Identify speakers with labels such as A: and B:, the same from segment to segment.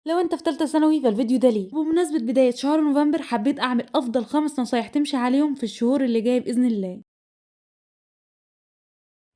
A: لو انت في ثالثه ثانوي فالفيديو ده ليك. بمناسبه بدايه شهر نوفمبر حبيت اعمل افضل 5 نصايح تمشي عليهم في الشهور اللي جايه باذن الله.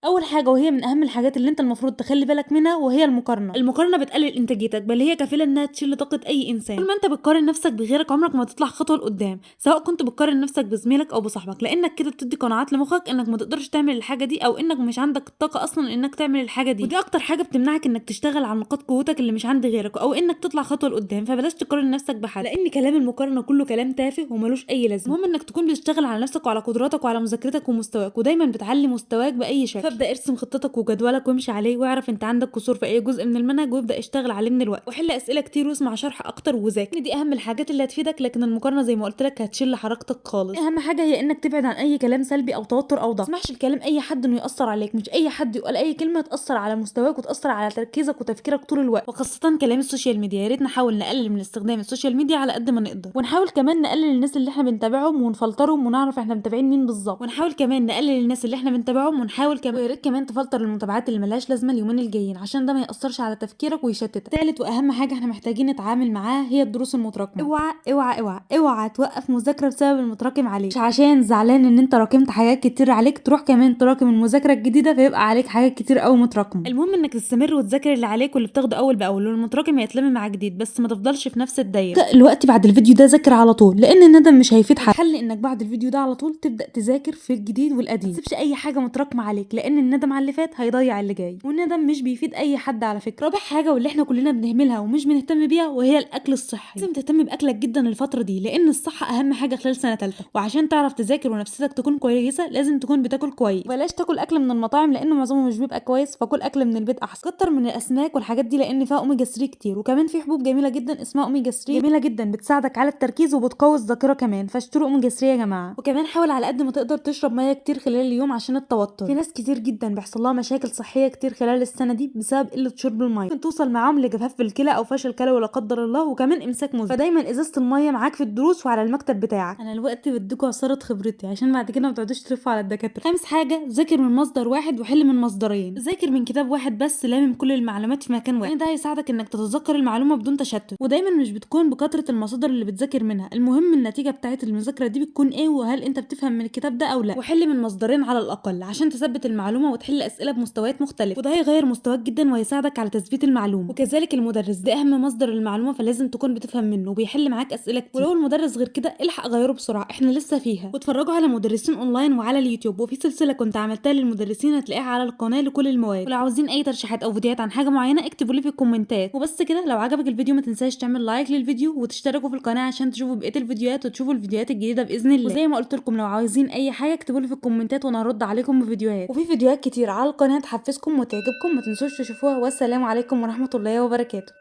A: اول حاجه وهي من اهم الحاجات اللي انت المفروض تخلي بالك منها وهي المقارنه بتقلل انتاجيتك، بل هي كفيله انها تشيل طاقه اي انسان. طول ما انت بتقارن نفسك بغيرك عمرك ما تطلع خطوه لقدام، سواء كنت بتقارن نفسك بزميلك او بصاحبك، لانك كده بتدي قناعات لمخك انك ما تقدرش تعمل الحاجه دي او انك مش عندك الطاقه اصلا انك تعمل الحاجه دي، ودي اكتر حاجه بتمنعك انك تشتغل على نقاط قوتك اللي مش عند غيرك او انك تطلع خطوه لقدام. فبلاش تقارن نفسك بحد، لان كلام المقارنه كله كلام تافه وملوش اي لازمه. المهم انك تكون بتشتغل على نفسك وعلى قدراتك وعلى مذاكرتك ومستواك، ودايما بتعلي مستواك باي شكل. فابدا ارسم خطتك وجدولك وامشي عليه، واعرف انت عندك قصور في اي جزء من المنهج وابدا اشتغل عليه من الوقت، وحل اسئله كتير واسمع شرح اكتر وذاكر. دي اهم الحاجات اللي هتفيدك، لكن المقارنه زي ما قلت لك هتشيل حركتك خالص. اهم حاجه هي انك تبعد عن اي كلام سلبي او توتر او ضغط. ما تسمعش الكلام اي حد انه ياثر عليك، مش اي حد يقول اي كلمه تاثر على مستواك وتاثر على تركيزك وتفكيرك طول الوقت، وخاصه كلام السوشيال ميديا. يا ريت نحاول نقلل من استخدام السوشيال ميديا على قد ما نقدر، ونحاول كمان نقلل الناس اللي احنا بنتابعهم ونفلترهم ونعرف احنا متابعين مين بالظبط، ونحاول كمان نقلل الناس اللي احنا بنتابعهم، ونحاول كمان ويا ريت كمان تفلتر المتابعات اللي ملهاش لازمه اليومين الجايين عشان ده ما ياثرش على تفكيرك ويشتتك. تالت واهم حاجه احنا محتاجين نتعامل معاها هي الدروس المتراكمه. اوعى اوعى اوعى اوعى توقف مذاكره بسبب المتراكم عليك، مش عشان زعلان ان انت راكمت حاجات كتير عليك تروح كمان تراكم المذاكره الجديده فيبقى عليك حاجات كتير قوي متراكمه. المهم انك تستمر وتذاكر اللي عليك واللي بتاخده اول باول، والمتراكم هيتلم مع جديد، بس ما تفضلش في نفس الدايره. دلوقتي بعد الفيديو ده ذاكر على طول، لان الندم مش هيفيد حد. الحل انك بعد الفيديو ده على طول تبدا تذاكر في الجديد والقديم، ما تسيبش اي حاجه متراكمه عليك، لان الندم على اللي فات هيضيع اللي جاي، والندم مش بيفيد اي حد على فكره. رابع حاجه واللي احنا كلنا بنهملها ومش بنهتم بيها وهي الاكل الصحي. لازم تهتم باكلك جدا الفتره دي، لان الصحه اهم حاجه خلال سنه ثالثه، وعشان تعرف تذاكر ونفسيتك تكون كويسه لازم تكون بتاكل كويس. بلاش تاكل اكل من المطاعم لانه معظمه مش بيبقى كويس، فكل اكل من البيت احسن. كتر من الاسماك والحاجات دي لان فيها اوميجا 3 كتير، وكمان في حبوب جميله جدا اسمها اوميجا 3 جميله جدا بتساعدك على التركيز وبتقوي الذاكره كمان، فاشتروا اوميجا 3 يا جماعه. وكمان حاول على قد ما تقدر تشرب ميه كتير خلال اليوم عشان التوتر. في ناس كتير جدا بيحصل لها مشاكل صحيه كتير خلال السنه دي بسبب قله شرب الميه، ممكن توصل معاهم لجفاف في الكلى او فشل كلوي لا قدر الله، وكمان امساك مزمن. فدايما ازازه الميه معاك في الدروس وعلى المكتب بتاعك. انا الوقت بديكوا عصاره خبرتي عشان بعد كده ما تقعدوش تلفوا على الدكاتره. خامس حاجه ذاكر من مصدر واحد وحل من مصدرين. ذاكر من كتاب واحد بس لامم كل المعلومات في مكان واحد، ده هيساعدك انك تتذكر المعلومه بدون تشتت، ودايما مش بتكون بكثره المصادر اللي بتذاكر منها، المهم النتيجه بتاعت المذاكره دي بتكون ايه وهل انت بتفهم من الكتاب ده او لا. وحل من مصدرين على الاقل عشان تثبت المعلومه وتحل اسئله بمستويات مختلفه، وده هيغير مستواك جدا وهيساعدك على تثبيت المعلومه. وكذلك المدرس ده اهم مصدر المعلومه، فلازم تكون بتفهم منه وبيحل معاك اسئله كتير، ولو المدرس غير كده الحق غيره بسرعه احنا لسه فيها. واتفرجوا على مدرسين اونلاين وعلى اليوتيوب، وفي سلسله كنت عملتها للمدرسين هتلاقيها على القناه لكل المواد. ولو عاوزين اي ترشيحات او فيديوهات عن حاجه معينه اكتبوا لي في الكومنتات. وبس كده، لو عجبك الفيديو ما تنساش تعمل لايك للفيديو وتشتركوا في القناه عشان تشوفوا بقيه الفيديوهات وتشوفوا الفيديوهات الجديده باذن الله. وزي ما قلت لكم لو عاوزين اي حاجه اكتبوا لي في الكومنتات وانا هرد عليكم بفيديوهات، وفي فيديوهات كتير على القناه تحفزكم وتعجبكم ما تنسوش تشوفوها. والسلام عليكم ورحمه الله وبركاته.